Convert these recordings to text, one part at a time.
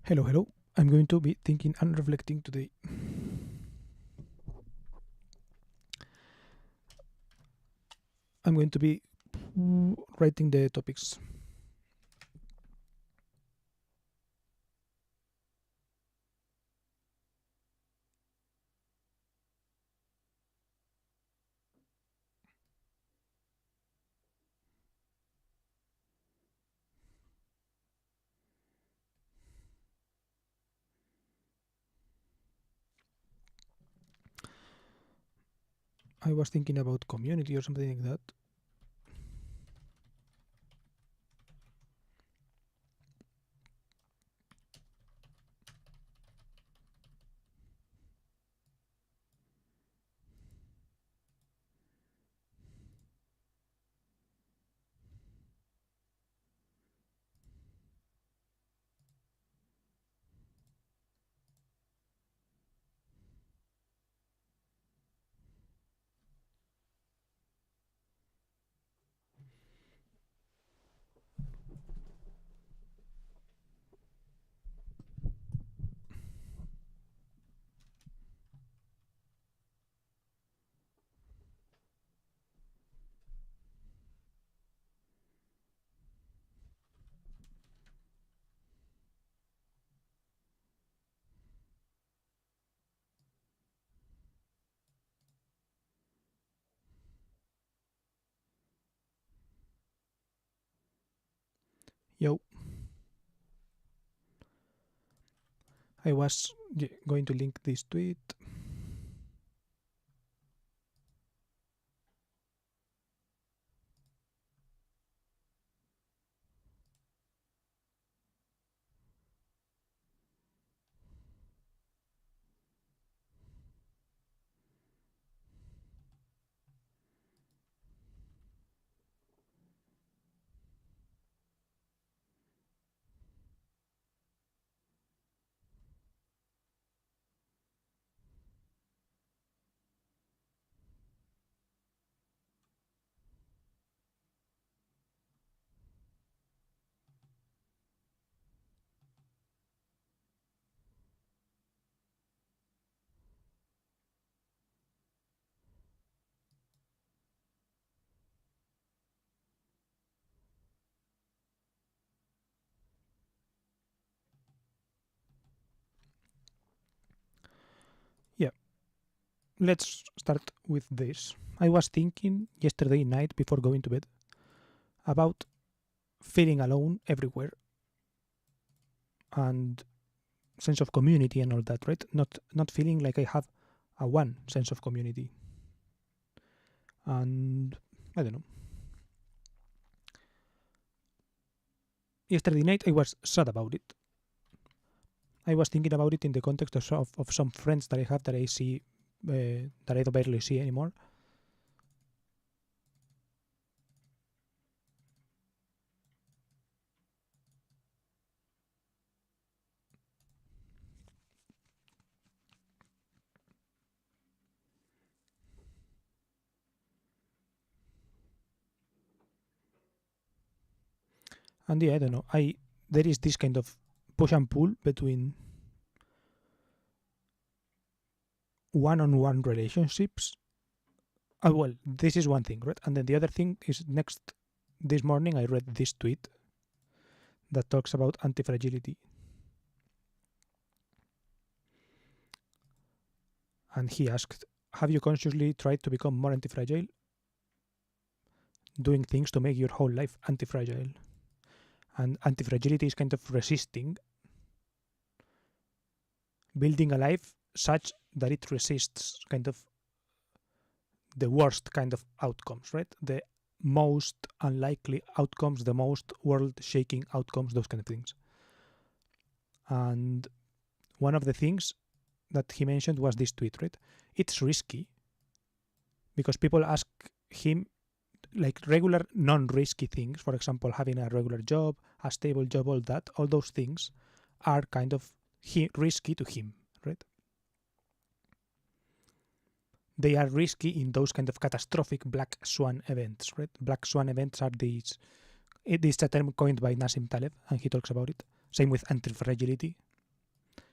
Hello, hello. I'm going to be thinking and reflecting today. I'm going to be writing the topics. I was thinking about community or something like that. Yo, I was going to link this tweet. Yeah, let's start with this. I was thinking yesterday night before going to bed about feeling alone everywhere and sense of community and all that, right? Not feeling like I have a one sense of community. And I don't know. Yesterday night I was sad about it. I was thinking about it in the context of some friends that I have that I see that I don't barely see anymore. And yeah, I don't know. I There is this kind of push and pull between one-on-one relationships. Well, this is one thing, right? And then the other thing is next. This morning I read this tweet that talks about anti-fragility, and he asked, "Have you consciously tried to become more anti-fragile, doing things to make your whole life anti-fragile?" And anti-fragility is kind of resisting, building a life such that it resists kind of the worst kind of outcomes, right? The most unlikely outcomes, the most world shaking outcomes, those kind of things. And one of the things that he mentioned was this tweet, right? It's risky because people ask him like regular non risky things, for example, having a regular job, a stable job, all those things are kind of risky to him, right? They are risky in those kind of catastrophic black swan events, right? Black swan events are these. It is a term coined by Nassim Taleb, and he talks about it. Same with anti-fragility.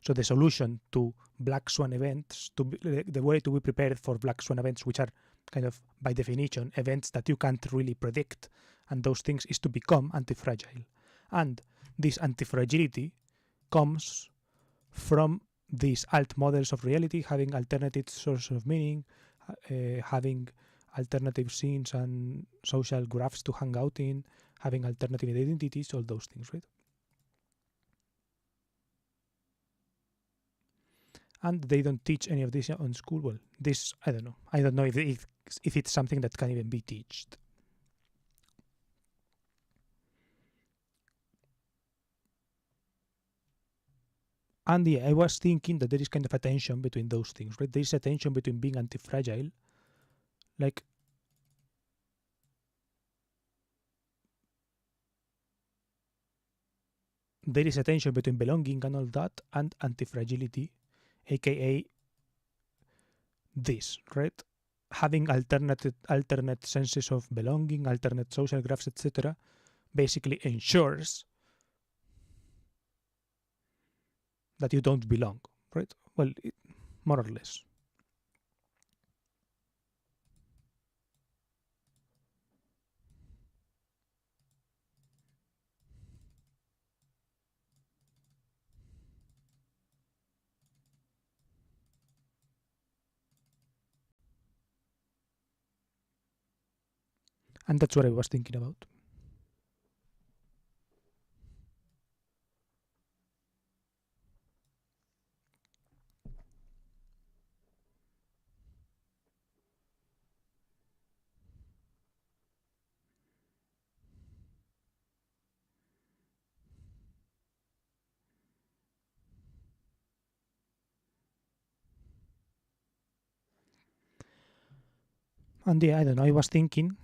So the solution to black swan events, the way to be prepared for black swan events, which are kind of by definition events that you can't really predict, and those things, is to become anti-fragile. And this anti-fragility comes from these alt models of reality, having alternative sources of meaning, having alternative scenes and social graphs to hang out in, having alternative identities, all those things, right? And they don't teach any of this on school. Well, this, I don't know. I don't know if it's something that can even be taught. And yeah, I was thinking that there is kind of a tension between those things, right? There is a tension between being anti-fragile, like there is a tension between belonging and all that and anti-fragility, aka this, right? Having alternate senses of belonging, alternate social graphs, etc., basically ensures that you don't belong, right? Well, more or less. And that's what I was thinking about. And yeah, I don't know, I was thinking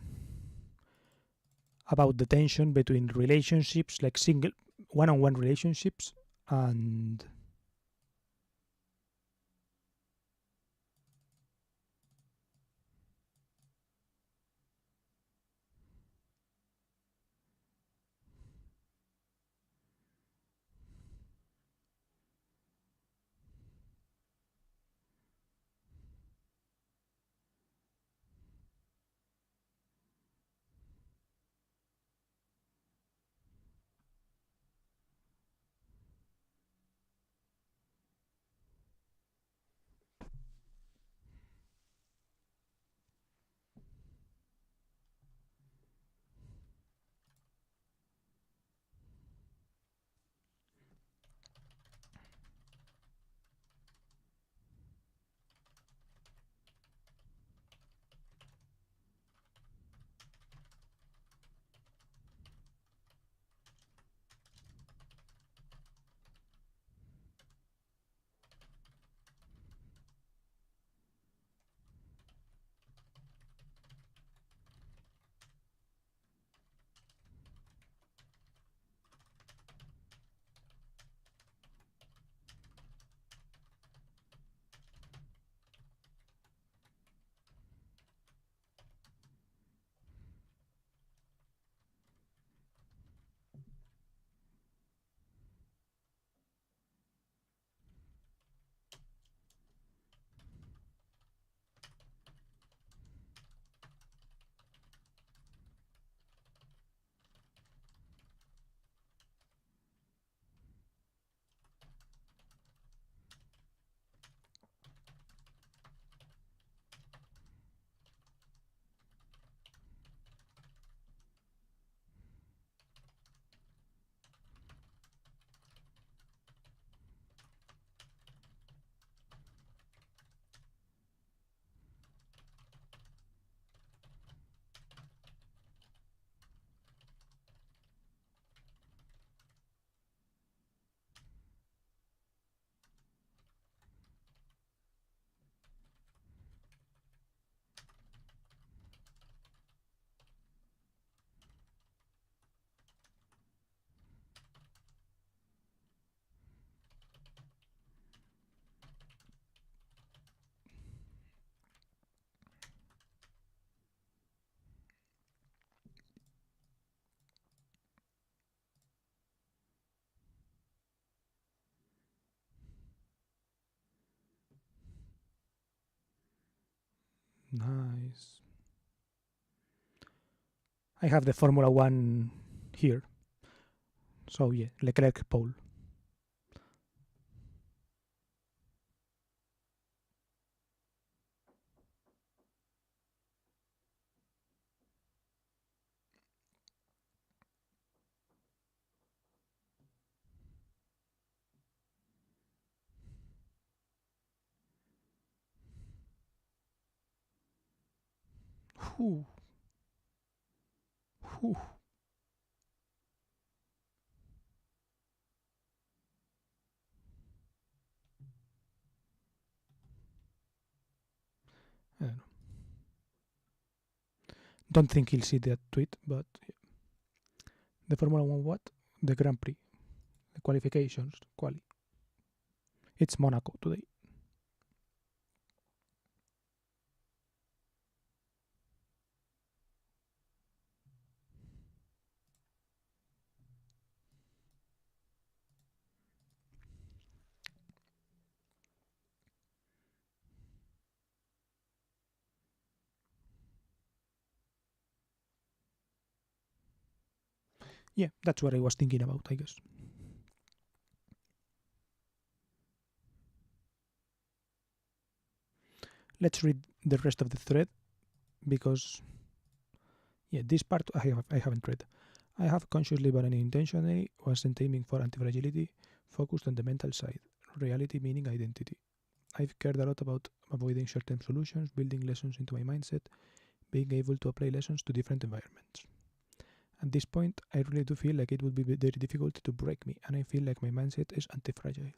about the tension between relationships, like single one-on-one relationships, and Nice. I have the Formula One here. So yeah, Leclerc pole. Whew. Whew. I don't know. Don't think he'll see that tweet, but the Formula One what? The Grand Prix. The qualifications. It's Monaco today. Yeah, that's what I was thinking about, I guess. Let's read the rest of the thread because yeah, this part I haven't read. I have consciously but unintentionally wasn't aiming for anti-fragility, focused on the mental side, reality meaning identity. I've cared a lot about avoiding short-term solutions, building lessons into my mindset, being able to apply lessons to different environments. At this point, I really do feel like it would be very difficult to break me, and I feel like my mindset is anti-fragile.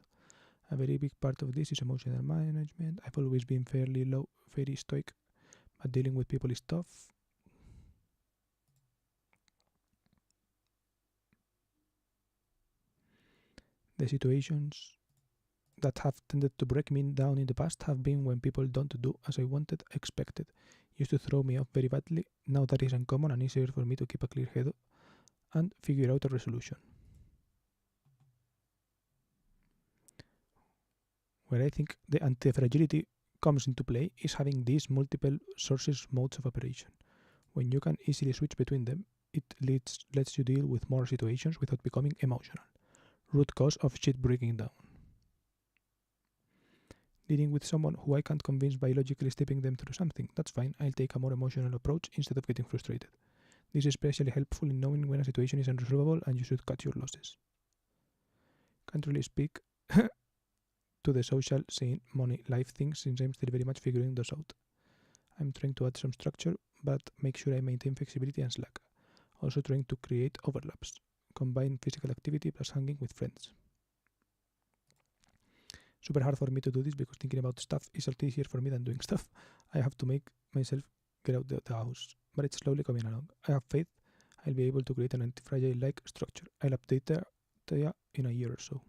A very big part of this is emotional management. I've always been fairly low, very stoic, but dealing with people is tough. The situations that have tended to break me down in the past have been when people don't do as I wanted, expected. Used to throw me off very badly. Now that is uncommon and easier for me to keep a clear head and figure out a resolution. Where I think the anti-fragility comes into play is having these multiple sources modes of operation. When you can easily switch between them, it lets you deal with more situations without becoming emotional. Root cause of shit breaking down. Dealing with someone who I can't convince by logically stepping them through something, that's fine, I'll take a more emotional approach instead of getting frustrated. This is especially helpful in knowing when a situation is unresolvable and you should cut your losses. Can't really speak to the social, scene, money, life things since I'm still very much figuring those out. I'm trying to add some structure, but make sure I maintain flexibility and slack. Also trying to create overlaps. Combine physical activity plus hanging with friends. Super hard for me to do this because thinking about stuff is a lot easier for me than doing stuff. I have to make myself get out the house, but it's slowly coming along. I have faith I'll be able to create an anti-fragile-like structure. I'll update Taya in a year or so.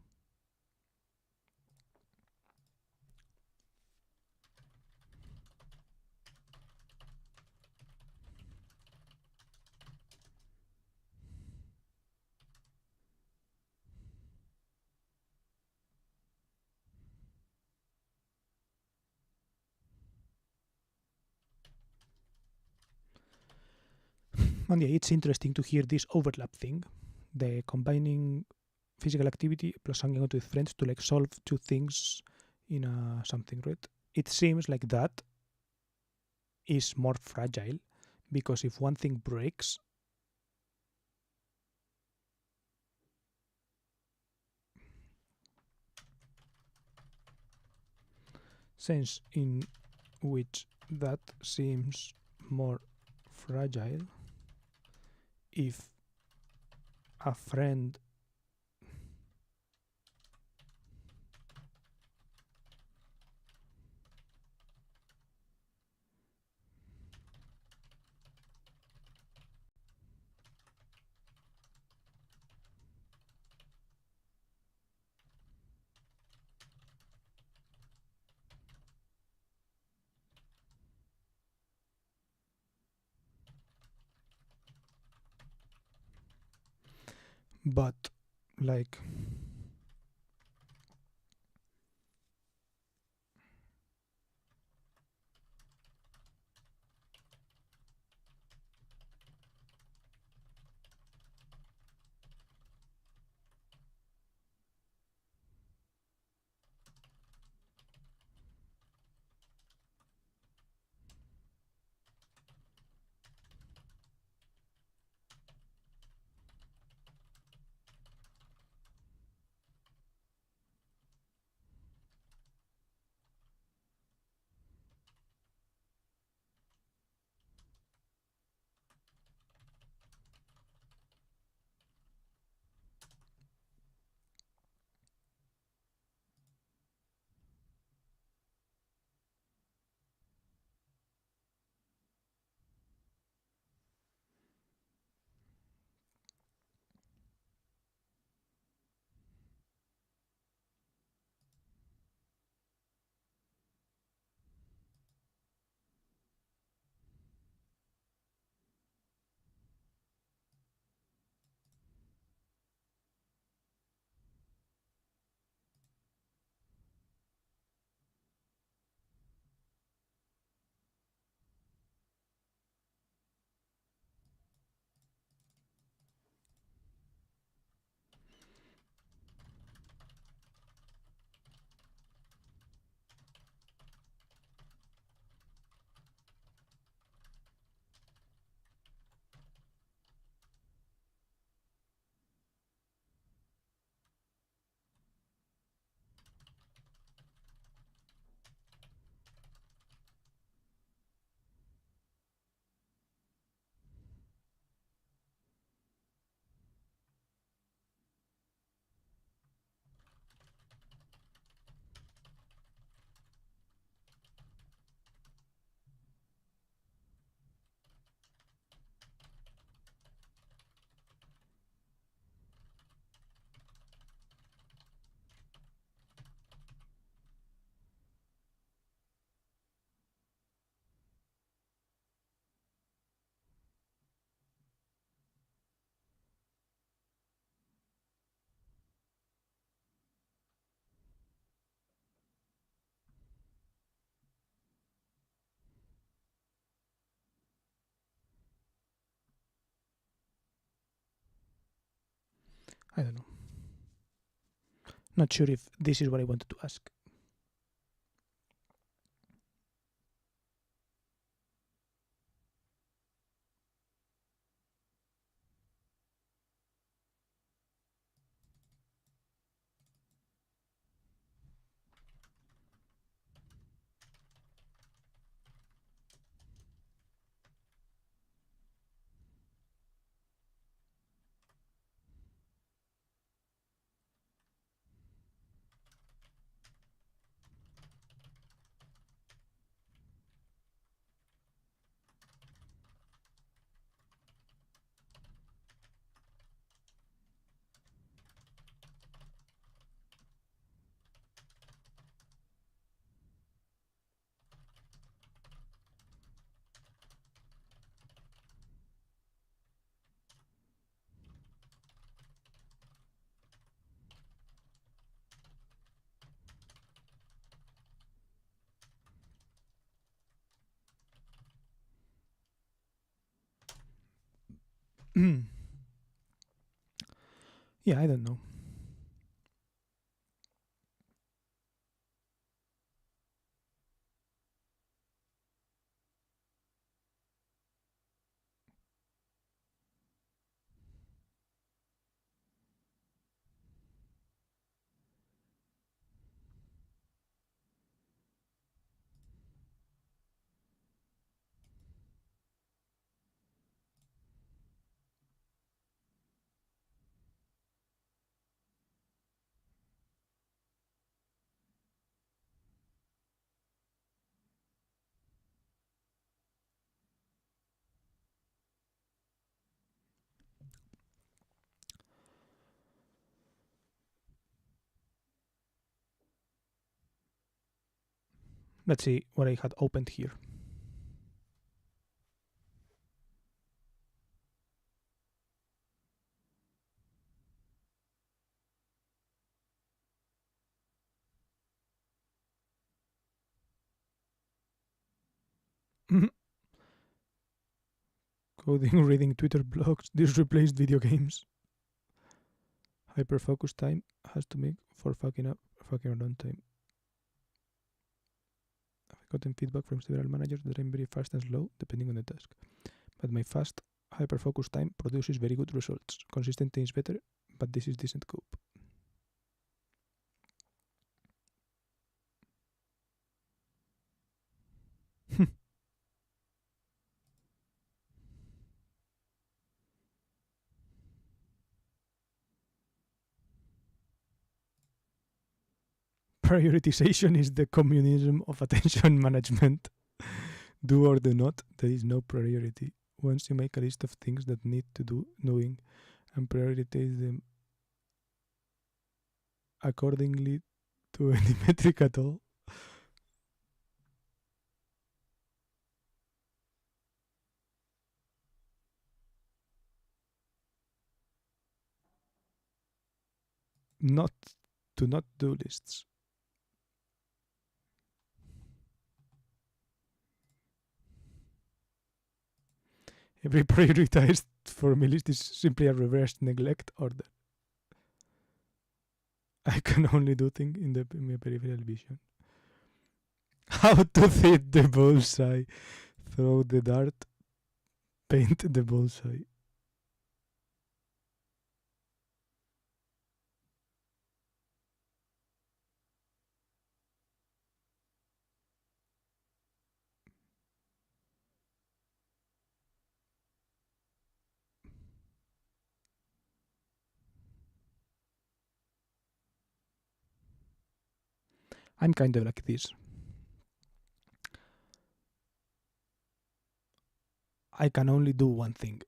And yeah, it's interesting to hear this overlap thing, the combining physical activity plus hanging out with friends to like solve two things in something, right? It seems like that is more fragile because if one thing breaks, sense in which that seems more fragile if a friend but like I don't know. Not sure if this is what I wanted to ask. Yeah, I don't know. Let's see what I had opened here. Coding, reading Twitter blogs. This replaced video games. Hyperfocus time has to make for fucking around time. I've gotten feedback from several managers that I'm very fast and slow depending on the task. But my fast hyperfocus time produces very good results. Consistency is better, but this is decent cope. Prioritization is the communism of attention management. Do or do not, there is no priority. Once you make a list of things that need to do doing and prioritize them accordingly to any metric at all. Not to not do lists. Every prioritized for me list is simply a reverse neglect order. I can only do things in my peripheral vision. How to hit the bullseye. Throw the dart. Paint the bullseye. I'm kind of like this. I can only do one thing.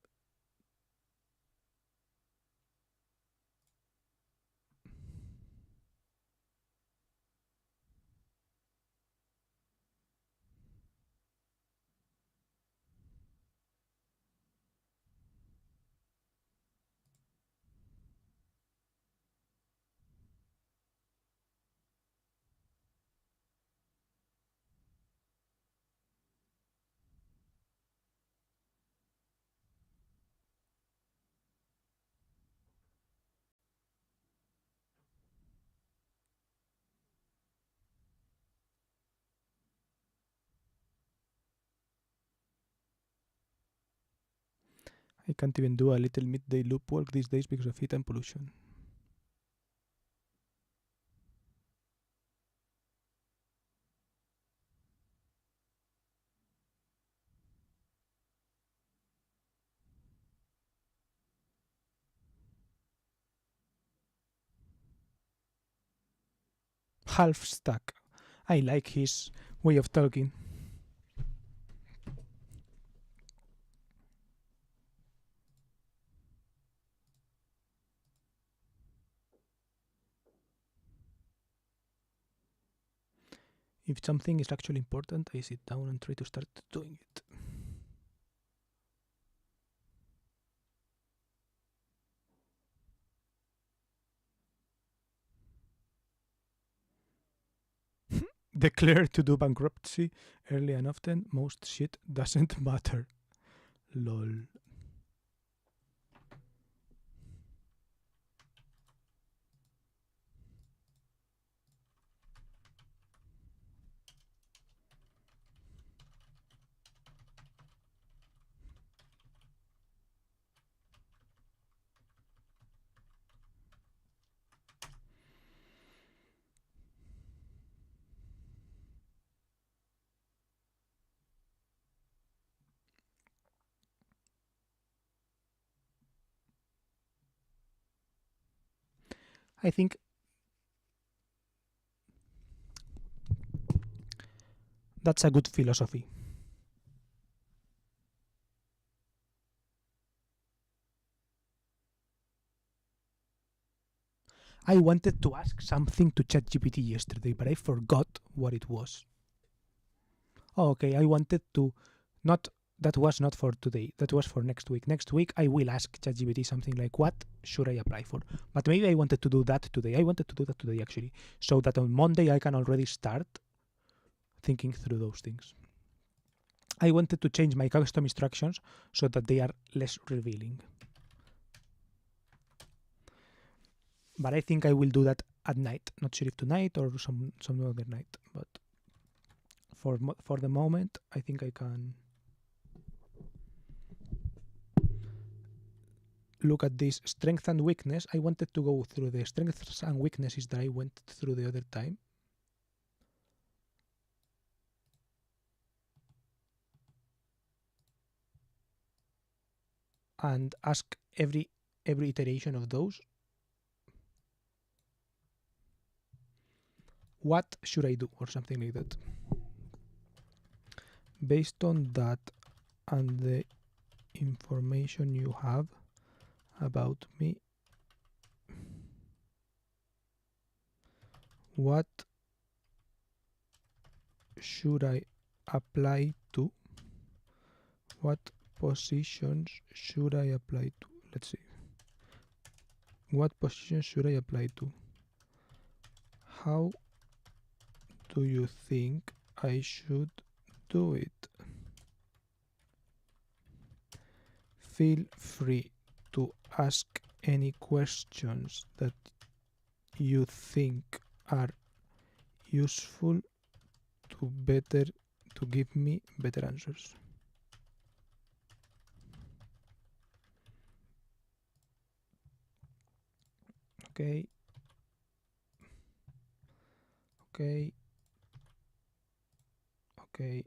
I can't even do a little midday loop work these days because of heat and pollution. Half stack. I like his way of talking. If something is actually important, I sit down and try to start doing it. Declare to do bankruptcy early and often. Most shit doesn't matter. Lol. I think that's a good philosophy. I wanted to ask something to ChatGPT yesterday, but I forgot what it was. Oh, okay. I wanted to not that was not for today. That was for next week. Next week I will ask ChatGPT something like what should I apply for? But maybe I wanted to do that today. I wanted to do that today actually. So that on Monday I can already start thinking through those things. I wanted to change my custom instructions so that they are less revealing. But I think I will do that at night. Not sure if tonight or some other night. But for the moment, I think I can look at this strength and weakness. I wanted to go through the strengths and weaknesses that I went through the other time. And ask every iteration of those, what should I do, or something like that. Based on that and the information you have about me, what should I apply to? What positions should I apply to? Let's see. What positions should I apply to? How do you think I should do it? Feel free to ask any questions that you think are useful to give me better answers. Okay. Okay. Okay.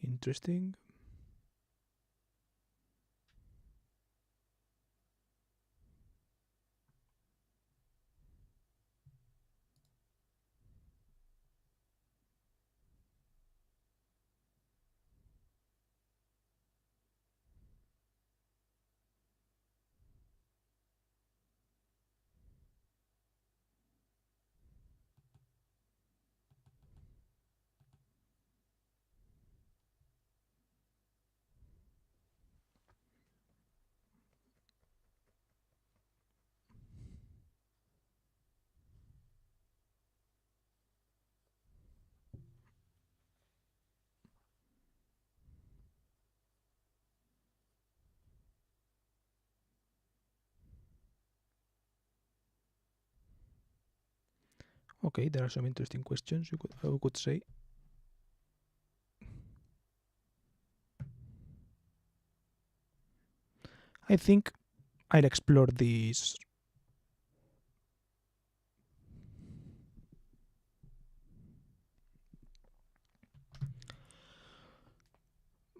Interesting. Okay, there are some interesting questions I could say. I think I'll explore these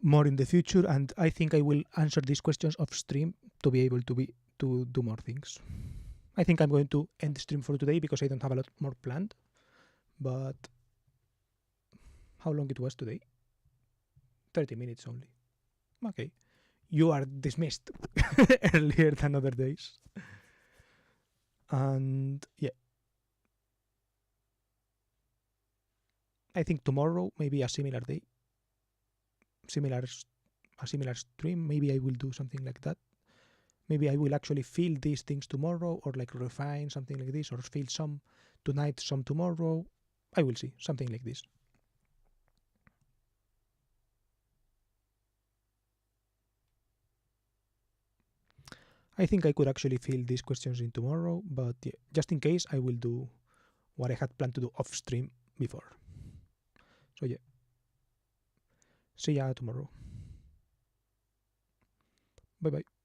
more in the future, and I think I will answer these questions off stream to be able to do more things. I think I'm going to end the stream for today because I don't have a lot more planned. But how long it was today? 30 minutes only. Okay. You are dismissed earlier than other days. And yeah. I think tomorrow maybe a similar day. A similar stream. Maybe I will do something like that. Maybe I will actually feel these things tomorrow, or like refine something like this, or feel some tonight, some tomorrow. I will see something like this. I think I could actually fill these questions in tomorrow, but yeah, just in case, I will do what I had planned to do off stream before. So yeah, see ya tomorrow. Bye bye.